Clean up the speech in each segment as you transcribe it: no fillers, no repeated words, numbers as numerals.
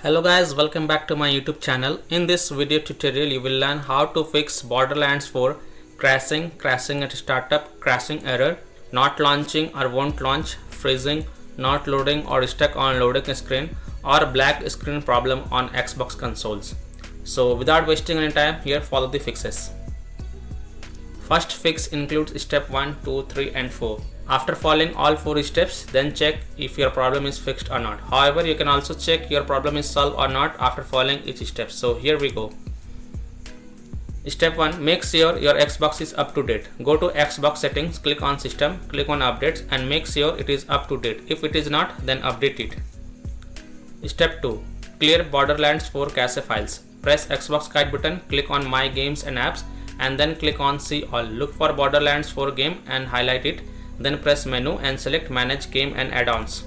Hello guys, welcome back to my YouTube channel. In this video tutorial you will learn how to fix Borderlands 4 crashing at startup, crashing error, not launching or won't launch, freezing, not loading or stuck on loading screen, or black screen problem on Xbox consoles. So without wasting any time, here follow the fixes. First fix includes step 1, 2, 3 and 4. After following all 4 steps, then check if your problem is fixed or not. However, you can also check your problem is solved or not after following each step. So here we go. Step 1. Make sure your Xbox is up to date. Go to Xbox settings, click on system, click on updates and make sure it is up to date. If it is not, then update it. Step 2. Clear Borderlands 4 cache files. Press Xbox guide button, click on My Games and Apps and then click on See All. Look for Borderlands 4 game and highlight it. Then press menu and select Manage Game and Add-ons.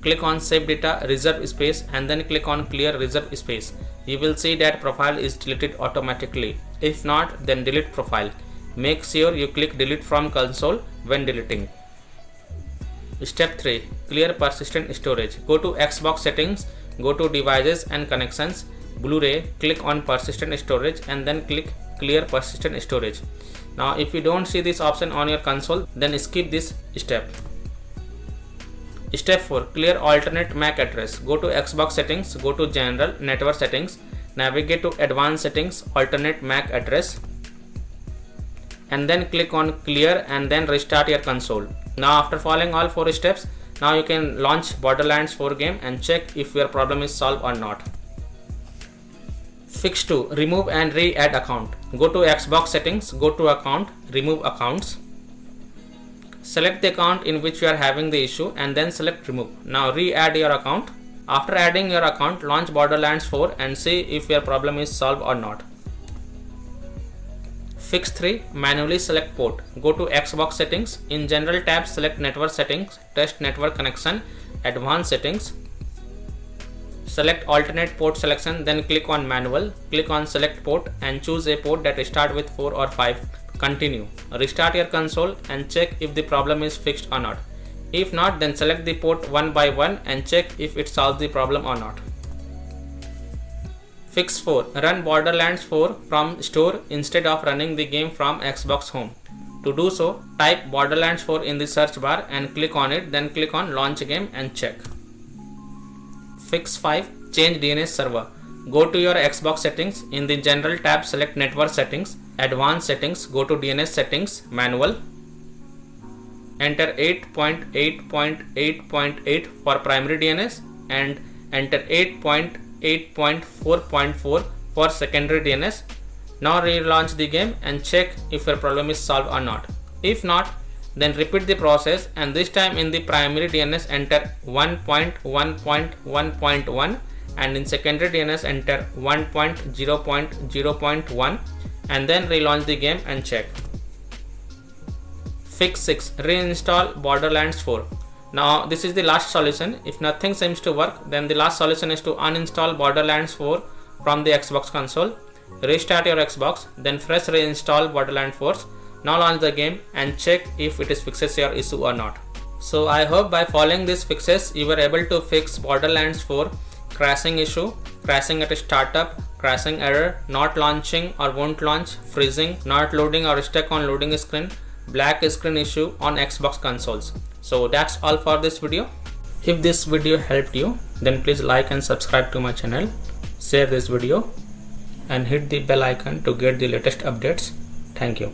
Click on Save Data, Reserve Space and then click on Clear Reserve Space. You will see that profile is deleted automatically. If not, then delete profile. Make sure you click Delete from console when deleting. Step 3. Clear persistent storage. Go to Xbox settings, go to Devices and Connections, Blu-ray, click on persistent storage and then click Clear persistent storage. Now if you don't see this option on your console, then skip this step. Step 4. Clear alternate MAC address. Go to Xbox settings, go to General, Network settings, navigate to Advanced settings, alternate MAC address and then click on Clear and then restart your console. Now after following all 4 steps, now you can launch Borderlands 4 game and check if your problem is solved or not. Fix 2. Remove and re-add account. Go to Xbox settings, go to account, remove accounts. Select the account in which you are having the issue and then select remove. Now re-add your account. After adding your account, launch Borderlands 4 and see if your problem is solved or not. Fix 3. Manually select port. Go to Xbox settings. In General tab, select Network settings, test network connection, Advanced settings. Select alternate port selection, then click on manual, click on select port and choose a port that start with 4 or 5. Continue. Restart your console and check if the problem is fixed or not. If not, then select the port one by one and check if it solves the problem or not. Fix 4. Run Borderlands 4 from store instead of running the game from Xbox Home. To do so, type Borderlands 4 in the search bar and click on it, then click on launch game and check. Fix 5. Change DNS server. Go to your Xbox settings. In the General tab, select Network settings, Advanced settings, go to DNS settings, manual. Enter 8.8.8.8 for primary DNS and enter 8.8.4.4 for secondary DNS. Now relaunch the game and check if your problem is solved or not. If not, then repeat the process and this time in the primary DNS enter 1.1.1.1 and in secondary DNS enter 1.0.0.1 and then relaunch the game and check. Fix 6. Reinstall Borderlands 4. Now this is the last solution. If nothing seems to work, then the last solution is to uninstall Borderlands 4 from the Xbox console. Restart your Xbox, then fresh reinstall Borderlands 4. Now launch the game and check if it is fixes your issue or not. So I hope by following these fixes you were able to fix Borderlands 4 crashing issue, crashing at a startup, crashing error, not launching or won't launch, freezing, not loading or stuck on loading screen, black screen issue on Xbox consoles. So that's all for this video. If this video helped you, then please like and subscribe to my channel, share this video and hit the bell icon to get the latest updates. Thank you.